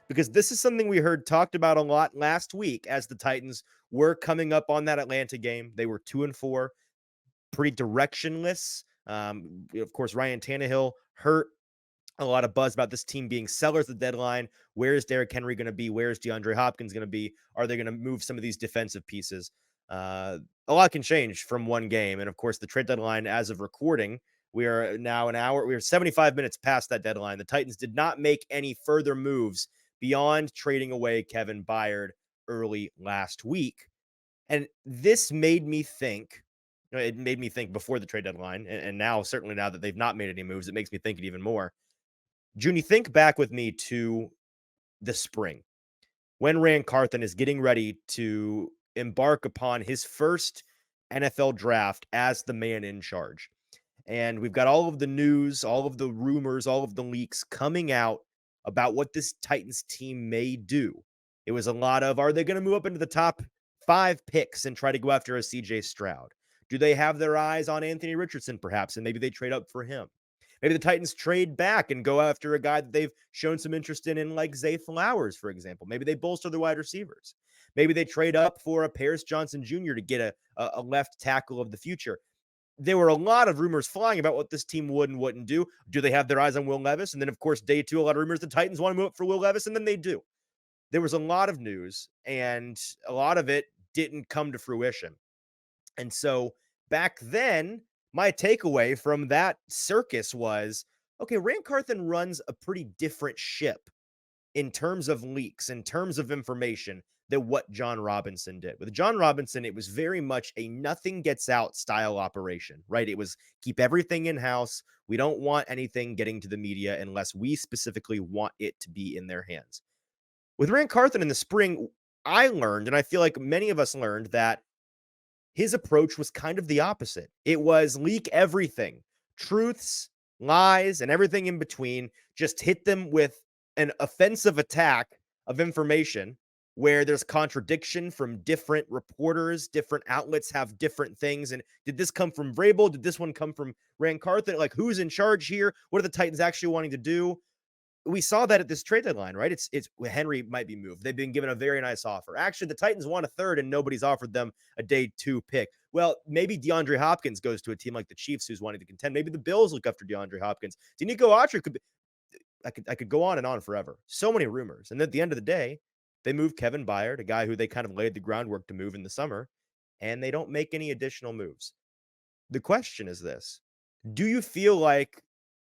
because this is something we heard talked about a lot last week as the Titans were coming up on that Atlanta game. They were 2-4, pretty directionless. Of course, Ryan Tannehill hurt. A lot of buzz about this team being sellers at the deadline. Where is Derrick Henry going to be? Where is DeAndre Hopkins going to be? Are they going to move some of these defensive pieces? A lot can change from one game. And of course, the trade deadline, as of recording, we are now we are 75 minutes past that deadline. The Titans did not make any further moves beyond trading away Kevin Byard early last week. And this made me think, it made me think before the trade deadline. And now, certainly now that they've not made any moves, it makes me think it even more. Junie, think back with me to the spring when Rand Carthon is getting ready to embark upon his first NFL draft as the man in charge. And we've got all of the news, all of the rumors, all of the leaks coming out about what this Titans team may do. It was a lot of, are they going to move up into the top 5 picks and try to go after a CJ Stroud? Do they have their eyes on Anthony Richardson, perhaps, and maybe they trade up for him? Maybe the Titans trade back and go after a guy that they've shown some interest in like Zay Flowers, for example. Maybe they bolster the wide receivers. Maybe they trade up for a Paris Johnson Jr. to get a left tackle of the future. There were a lot of rumors flying about what this team would and wouldn't do. Do they have their eyes on Will Levis? And then, of course, day 2, a lot of rumors the Titans want to move up for Will Levis, and then they do. There was a lot of news, and a lot of it didn't come to fruition. And so back then, my takeaway from that circus was, okay, Rand Carthon runs a pretty different ship in terms of leaks, in terms of information, than what John Robinson did. With John Robinson, it was very much a nothing gets out style operation, right? It was keep everything in house. We don't want anything getting to the media unless we specifically want it to be in their hands. With Rand Carthon in the spring, I learned, and I feel like many of us learned, that his approach was kind of the opposite. It was leak everything, truths, lies, and everything in between. Just hit them with an offensive attack of information where there's contradiction from different reporters, different outlets have different things. And did this come from Vrabel? Did this one come from Rand Carthon? Like, who's in charge here? What are the Titans actually wanting to do? We saw that at this trade deadline, right? It's Henry might be moved. They've been given a very nice offer. Actually, the Titans want a third and nobody's offered them a day 2 pick. Well, maybe DeAndre Hopkins goes to a team like the Chiefs who's wanting to contend. Maybe the Bills look after DeAndre Hopkins. Denico Autry could be, I could go on and on forever. So many rumors. And at the end of the day, they moved Kevin Byard, a guy who they kind of laid the groundwork to move in the summer, and they don't make any additional moves. The question is this: do you feel like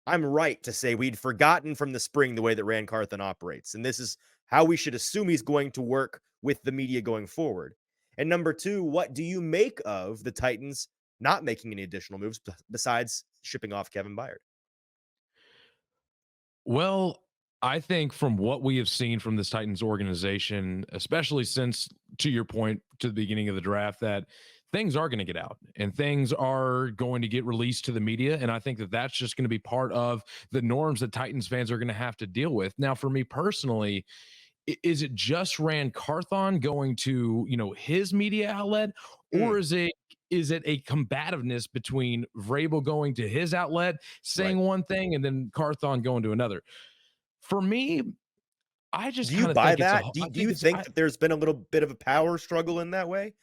I'm right to say we'd forgotten from the spring the way that Rand Carthon operates, and this is how we should assume he's going to work with the media going forward? And number 2, what do you make of the Titans not making any additional moves besides shipping off Kevin Byard? Well, I think from what we have seen from this Titans organization, especially since, to your point, to the beginning of the draft, that things are going to get out and things are going to get released to the media. And I think that that's just going to be part of the norms that Titans fans are going to have to deal with. Now, for me personally, is it just Rand Carthon going to, his media outlet, or Mm, is it a combativeness between Vrabel going to his outlet, saying right. one thing, and then Carthon going to another? For me, I just Do you kind of buy think it's a that? whole Do I do think you it's think I that there's been a little bit of a power struggle in that way?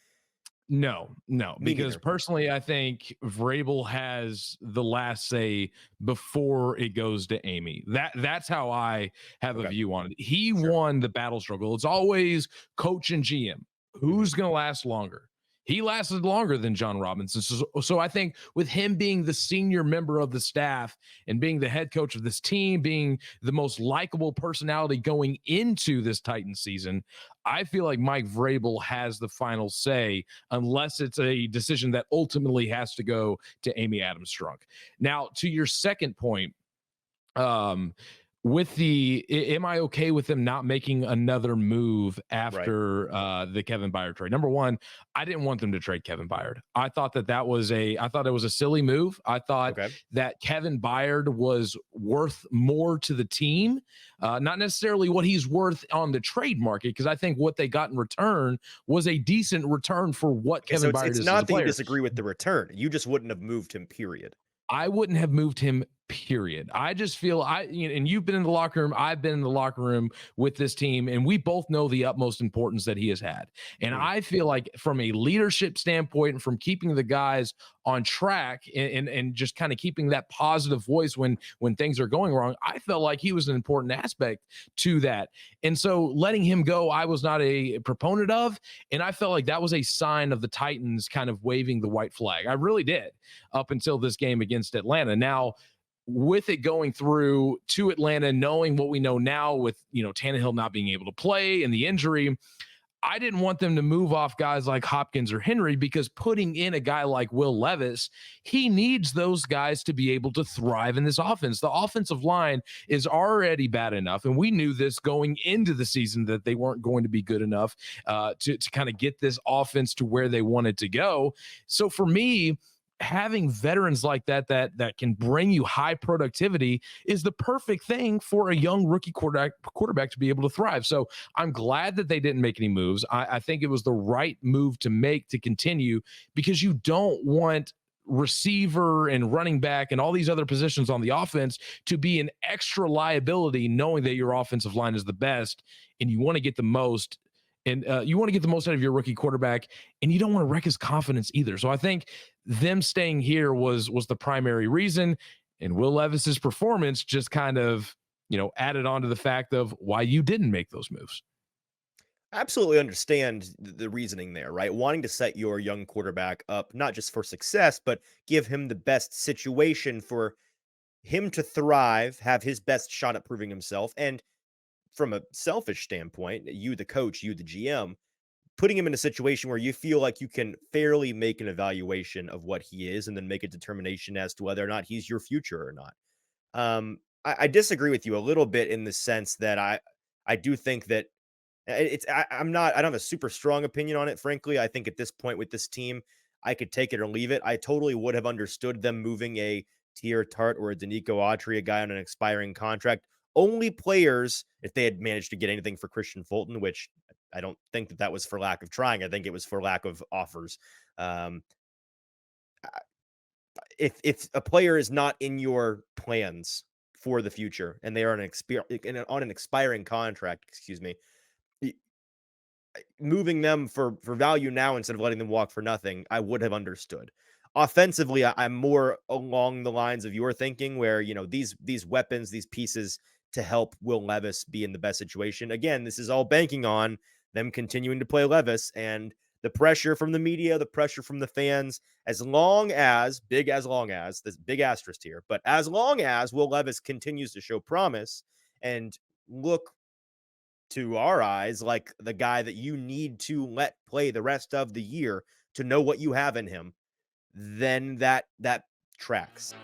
no, no, Me because neither. personally, I think Vrabel has the last say before it goes to Amy. That's how I have a Okay, view on it. He sure. won the battle struggle. It's always coach and GM. Mhm. Who's going to last longer? He lasted longer than John Robinson. So I think with him being the senior member of the staff and being the head coach of this team, being the most likable personality going into this Titan season, I feel like Mike Vrabel has the final say unless it's a decision that ultimately has to go to Amy Adams Strunk. Now, to your second point, um, with am I okay with them not making another move Right. after the Kevin Byard trade? Number one, I didn't want them to trade Kevin Byard. I thought it was a silly move. I thought Okay. that Kevin Byard was worth more to the team, not necessarily what he's worth on the trade market, because I think what they got in return was a decent return for what Okay, so Kevin it's Byard it's is as a not that you player. disagree with the return. You just wouldn't have moved him, period. I wouldn't have moved him, period. I just feel and you've been in the locker room, I've been in the locker room with this team, and we both know the utmost importance that he has had. And Mm. I feel like from a leadership standpoint and from keeping the guys on track and just kind of keeping that positive voice when things are going wrong, I felt like he was an important aspect to that. And so letting him go, I was not a proponent of, and I felt like that was a sign of the Titans kind of waving the white flag. I really did, up until this game against Atlanta. Now, with it going through to Atlanta, knowing what we know now with, Tannehill not being able to play and the injury, I didn't want them to move off guys like Hopkins or Henry, because putting in a guy like Will Levis, he needs those guys to be able to thrive in this offense. The offensive line is already bad enough, and we knew this going into the season that they weren't going to be good enough to kind of get this offense to where they wanted to go. So for me, having veterans like that can bring you high productivity is the perfect thing for a young rookie quarterback to be able to thrive. So I'm glad that they didn't make any moves. I think it was the right move to make to continue, because you don't want receiver and running back and all these other positions on the offense to be an extra liability, knowing that your offensive line is the best and you want to get the most. And you want to get the most out of your rookie quarterback, and you don't want to wreck his confidence either. So I think them staying here was the primary reason, and Will Levis's performance just kind of added on to the fact of why you didn't make those moves. Absolutely understand the reasoning there, right? Wanting to set your young quarterback up, not just for success, but give him the best situation for him to thrive, have his best shot at proving himself. And from a selfish standpoint, you, the coach, you, the GM, putting him in a situation where you feel like you can fairly make an evaluation of what he is and then make a determination as to whether or not he's your future or not. I disagree with you a little bit in the sense that I do think that I don't have a super strong opinion on it, frankly. I think at this point with this team, I could take it or leave it. I totally would have understood them moving a Tier Tart or a Danico Autry, a guy on an expiring contract. Only players, if they had managed to get anything for Christian Fulton, which I don't think that was for lack of trying. I think it was for lack of offers. Um, if a player is not in your plans for the future and they are on an expiring contract, excuse me, moving them for value now instead of letting them walk for nothing, I would have understood. Offensively, I'm more along the lines of your thinking, where these weapons, these pieces to help Will Levis be in the best situation. Again, this is all banking on them continuing to play Levis and the pressure from the media, the pressure from the fans. As long as this big asterisk here, but as long as Will Levis continues to show promise and look to our eyes like the guy that you need to let play the rest of the year to know what you have in him, then that tracks.